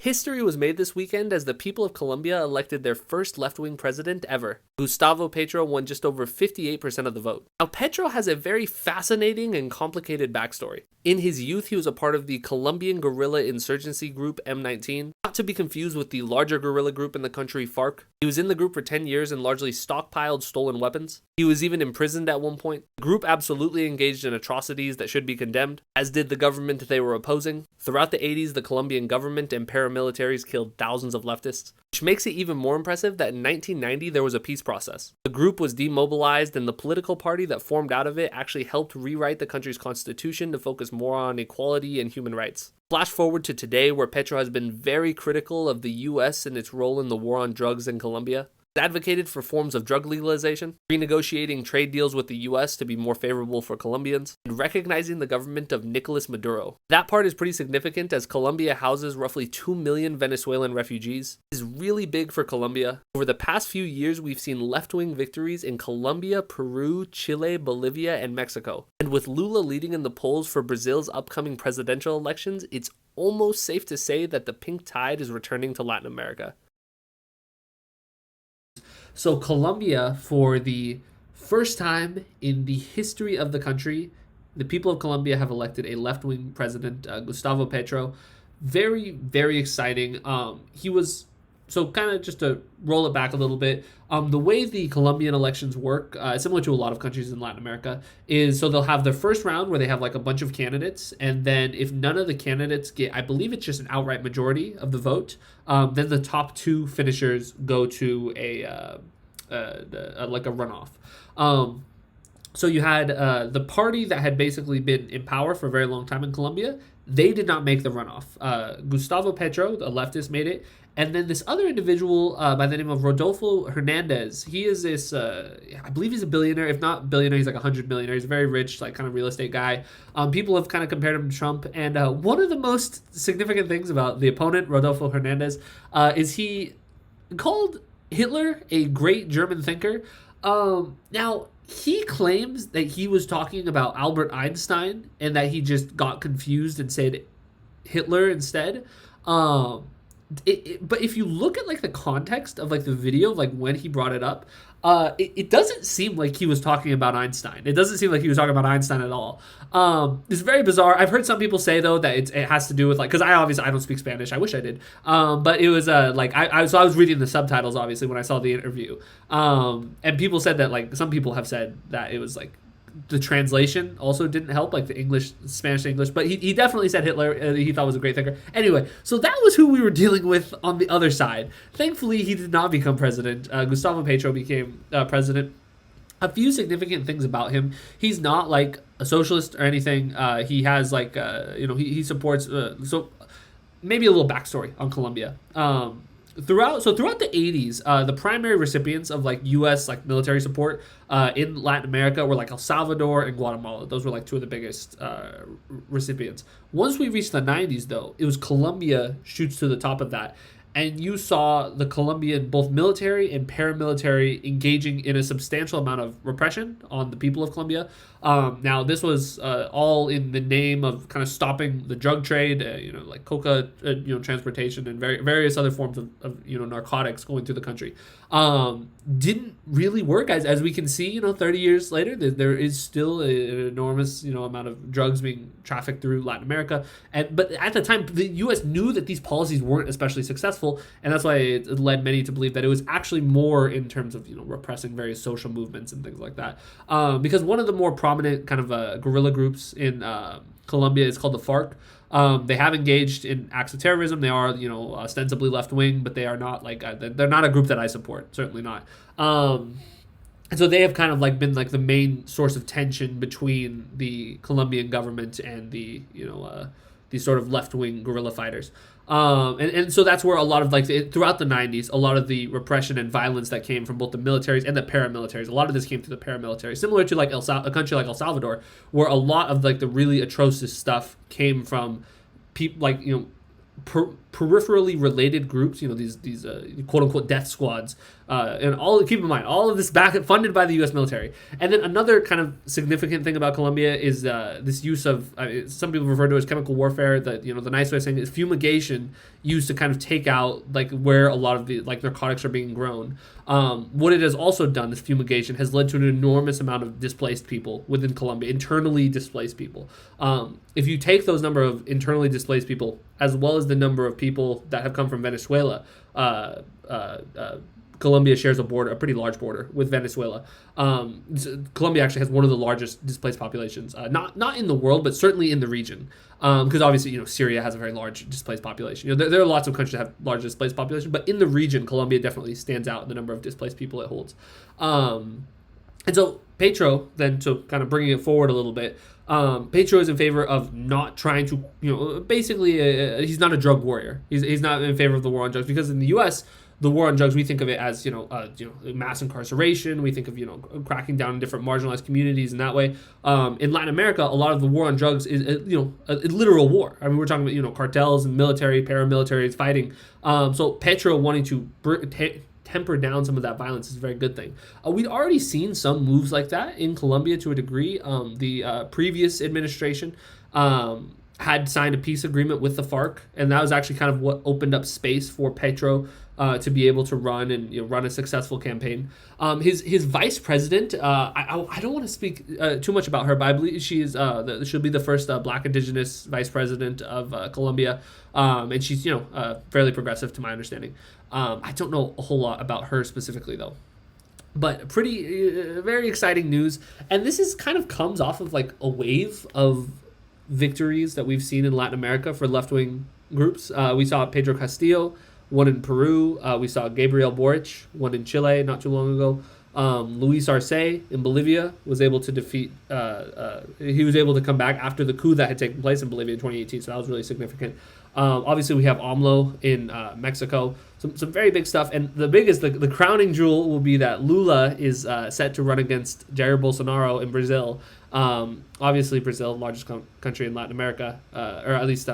History was made this weekend as the people of Colombia elected their first left-wing president ever. Gustavo Petro won just over 58% of the vote. Now, Petro has a very fascinating and complicated backstory. In his youth, he was a part of the Colombian guerrilla insurgency group M19, not to be confused with the larger guerrilla group in the country Farc. He was in the group for 10 years and largely stockpiled stolen weapons. He was even imprisoned at one point. The group absolutely engaged in atrocities that should be condemned, as did the government they were opposing. Throughout the 80s, the Colombian government and paramilitaries killed thousands of leftists, which makes it even more impressive that in 1990 there was a peace process. The group was demobilized and the political party that formed out of it actually helped rewrite the country's constitution to focus more on equality and human rights. Flash forward to today, where Petro has been very critical of the US and its role in the war on drugs in Colombia. He's advocated for forms of drug legalization, renegotiating trade deals with the US to be more favorable for Colombians, and recognizing the government of Nicolas Maduro. That part is pretty significant as Colombia houses roughly 2 million Venezuelan refugees. It is really big for Colombia. Over the past few years, we've seen left-wing victories in Colombia, Peru, Chile, Bolivia, and Mexico. And with Lula leading in the polls for Brazil's upcoming presidential elections, it's almost safe to say that the pink tide is returning to Latin America. So Colombia, for the first time in the history of the country, the people of Colombia have elected a left-wing president, Gustavo Petro. Very, very exciting. So kind of just to roll it back a little bit, the way the Colombian elections work, similar to a lot of countries in Latin America, is so they'll have their first round where they have like a bunch of candidates, and then if none of the candidates get, I believe it's just an outright majority of the vote, then the top two finishers go to a runoff. So you had the party that had basically been in power for a very long time in Colombia. They did not make the runoff. Gustavo Petro, the leftist, made it. And then this other individual by the name of Rodolfo Hernandez, he is this, I believe he's a billionaire. If not billionaire, he's like 100 millionaire. He's a very rich, like kind of real estate guy. People have kind of compared him to Trump. And one of the most significant things about the opponent, Rodolfo Hernandez, is he called Hitler a great German thinker. Now, he claims that he was talking about Albert Einstein and that he just got confused and said Hitler instead. But if you look at like the context of like the video, like when he brought it up, it doesn't seem like he was talking about Einstein. It doesn't seem like he was talking about Einstein at all. It's very bizarre. I've heard some people say though that it has to do with like, because I don't speak Spanish. I wish I did. But it was like I was reading the subtitles obviously when I saw the interview. And people said that like some people have said that it was like the translation also didn't help, like the English, Spanish to English, but he definitely said Hitler, he thought was a great thinker. Anyway, so that was who we were dealing with on the other side. Thankfully, he did not become president. Gustavo Petro became president. A few significant things about him. He's not like a socialist or anything. He has like, he supports, so maybe a little backstory on Colombia. Throughout the 80s, the primary recipients of like U.S. like military support in Latin America were like El Salvador and Guatemala. Those were like two of the biggest recipients. Once we reached the 90s, though, it was Colombia shoots to the top of that. And you saw the Colombian, both military and paramilitary, engaging in a substantial amount of repression on the people of Colombia. Now, this was all in the name of kind of stopping the drug trade, like coca, transportation and various other forms of narcotics going through the country. Didn't really work, as we can see. 30 years later, there is still an enormous amount of drugs being trafficked through Latin America. But at the time, the U.S. knew that these policies weren't especially successful, and that's why it led many to believe that it was actually more in terms of repressing various social movements and things like that. Because one of the more prominent kind of guerrilla groups in Colombia is called the Farc. They have engaged in acts of terrorism. They are, ostensibly left wing, but they are not like they're not a group that I support. Certainly not. And so they have kind of like been like the main source of tension between the Colombian government and the these sort of left wing guerrilla fighters. And so that's where a lot of throughout the 90s, a lot of the repression and violence that came from both the militaries and the paramilitaries, a lot of this came through the paramilitary, similar to like a country like El Salvador, where a lot of like the really atrocious stuff came from people peripherally related groups, these quote unquote death squads, And keep in mind, all of this funded by the U.S. military. And then another kind of significant thing about Colombia is this use of some people refer to it as chemical warfare. That the nice way of saying it is fumigation, used to kind of take out like where a lot of the like narcotics are being grown. What it has also done, this fumigation, has led to an enormous amount of displaced people within Colombia, internally displaced people. If you take those number of internally displaced people, as well as the number of people that have come from Venezuela, Colombia shares a pretty large border with Venezuela. Colombia actually has one of the largest displaced populations, not in the world, but certainly in the region. Because obviously, Syria has a very large displaced population. There are lots of countries that have large displaced population, but in the region, Colombia definitely stands out in the number of displaced people it holds. And so Petro, then, to kind of bringing it forward a little bit, Petro is in favor of not trying to, basically, he's not a drug warrior. He's not in favor of the war on drugs, because in the U.S., the war on drugs, we think of it as mass incarceration. We think of cracking down on different marginalized communities in that way. In Latin America, a lot of the war on drugs is a literal war. I mean, we're talking about cartels and military, paramilitaries fighting. So Petro wanting to temper down some of that violence is a very good thing. We'd already seen some moves like that in Colombia to a degree. The previous administration had signed a peace agreement with the Farc, and that was actually kind of what opened up space for Petro to be able to run a successful campaign. His vice president, I don't want to speak too much about her, but I believe she'll be the first Black Indigenous vice president of Colombia, and she's fairly progressive to my understanding. I don't know a whole lot about her specifically though, but pretty very exciting news. And this is kind of comes off of like a wave of victories that we've seen in Latin America for left-wing groups. We saw Pedro Castillo won in Peru. We saw Gabriel Boric won in Chile not too long ago. Luis Arce in Bolivia was able to defeat. He was able to come back after the coup that had taken place in Bolivia in 2018. So that was really significant. Obviously, we have AMLO in Mexico. Some very big stuff. And the biggest, the crowning jewel will be that Lula is set to run against Jair Bolsonaro in Brazil. Obviously, Brazil, largest country in Latin America, or at least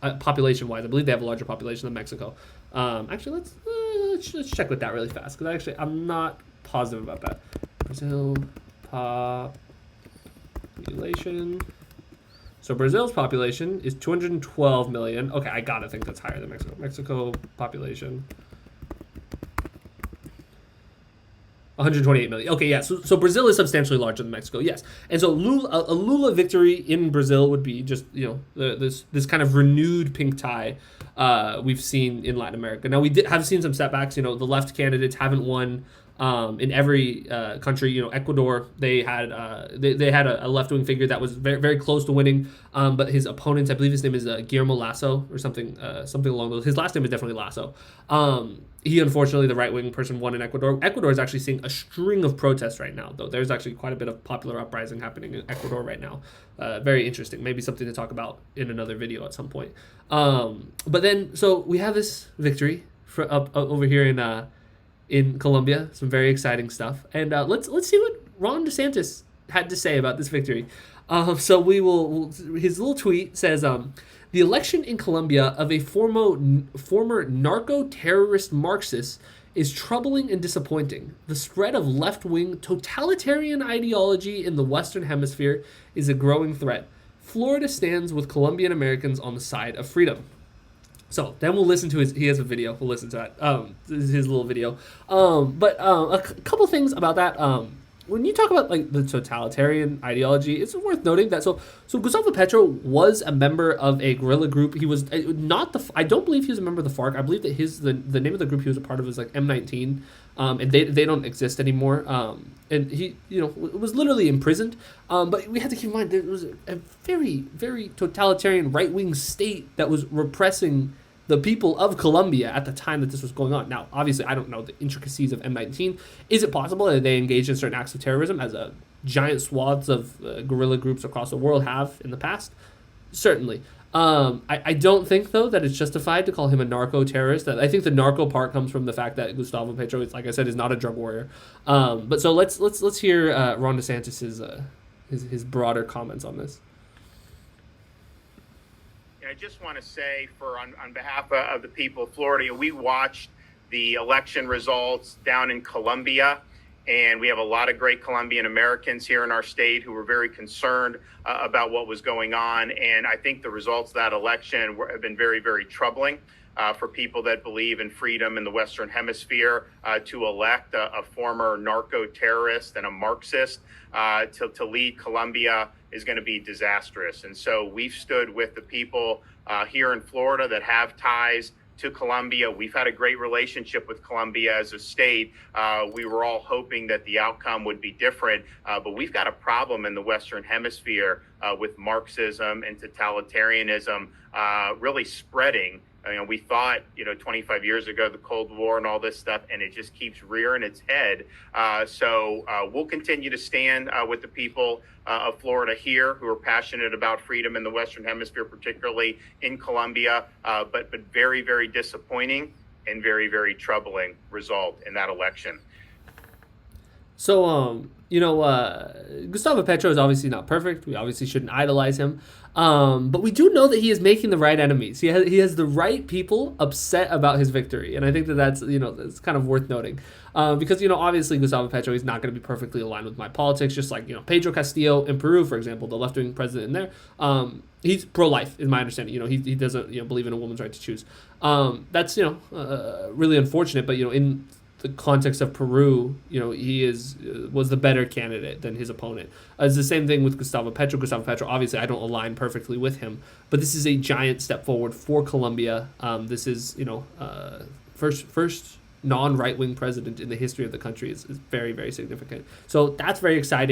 population-wise. I believe they have a larger population than Mexico. Actually, let's check with that really fast, because I'm not positive about that. Brazil population. So Brazil's population is 212 million. Okay, I gotta think that's higher than Mexico. Mexico population 128 million. Okay, yeah. So Brazil is substantially larger than Mexico. Yes, and so a Lula victory in Brazil would be just this kind of renewed pink tie we've seen in Latin America. Now we have seen some setbacks. The left candidates haven't won in every country. Ecuador, they had a left-wing figure that was very, very close to winning, but his opponents, I believe his name is Guillermo Lasso or something along those. His last name is definitely Lasso. He, unfortunately, the right-wing person, won in Ecuador. Ecuador is actually seeing a string of protests right now, though. There's actually quite a bit of popular uprising happening in Ecuador right now. Very interesting. Maybe something to talk about in another video at some point. But then, so we have this victory up over here in Colombia. Some very exciting stuff. And let's see what Ron DeSantis had to say about this victory. So his little tweet says, the election in Colombia of a former narco-terrorist Marxist is troubling and disappointing. The spread of left-wing totalitarian ideology in the Western Hemisphere is a growing threat. Florida stands with Colombian Americans on the side of freedom. So then we'll listen to he has a video. We'll listen to that. This is his little video. But a couple things about that. When you talk about like the totalitarian ideology, it's worth noting that so Gustavo Petro was a member of a guerrilla group. He was not I don't believe he was a member of the Farc. I believe that the name of the group he was a part of was like M19, and they don't exist anymore. And he was literally imprisoned. But we have to keep in mind there was a very, very totalitarian right wing state that was repressing the people of Colombia at the time that this was going on. Now, obviously, I don't know the intricacies of M19. Is it possible that they engaged in certain acts of terrorism, as a giant swaths of guerrilla groups across the world have in the past? Certainly. I don't think, though, that it's justified to call him a narco-terrorist. I think the narco part comes from the fact that Gustavo Petro, like I said, is not a drug warrior. But so let's hear Ron DeSantis' his broader comments on this. I just want to say, on behalf of the people of Florida, we watched the election results down in Colombia. And we have a lot of great Colombian Americans here in our state who were very concerned about what was going on. And I think the results of that election have been very, very troubling for people that believe in freedom in the Western Hemisphere. To elect a former narco-terrorist and a Marxist to lead Colombia is going to be disastrous. And so we've stood with the people here in Florida that have ties to Colombia. We've had a great relationship with Colombia as a state. We were all hoping that the outcome would be different, but we've got a problem in the Western Hemisphere with Marxism and totalitarianism really spreading. We thought, 25 years ago, the Cold War and all this stuff, and it just keeps rearing its head. So we'll continue to stand with the people of Florida here who are passionate about freedom in the Western Hemisphere, particularly in Colombia, but very, very disappointing and very, very troubling result in that election. So, Gustavo Petro is obviously not perfect. We obviously shouldn't idolize him. But we do know that he is making the right enemies. He has the right people upset about his victory. And I think that's kind of worth noting. Because, obviously Gustavo Petro is not going to be perfectly aligned with my politics. Just like, Pedro Castillo in Peru, for example, the left-wing president in there. He's pro-life, is my understanding. He doesn't, believe in a woman's right to choose. That's, really unfortunate. But, in the context of Peru, he was the better candidate than his opponent. It's the same thing with Gustavo Petro. Gustavo Petro, obviously, I don't align perfectly with him, but this is a giant step forward for Colombia. This is, first non-right-wing president in the history of the country is very, very significant. So that's very exciting.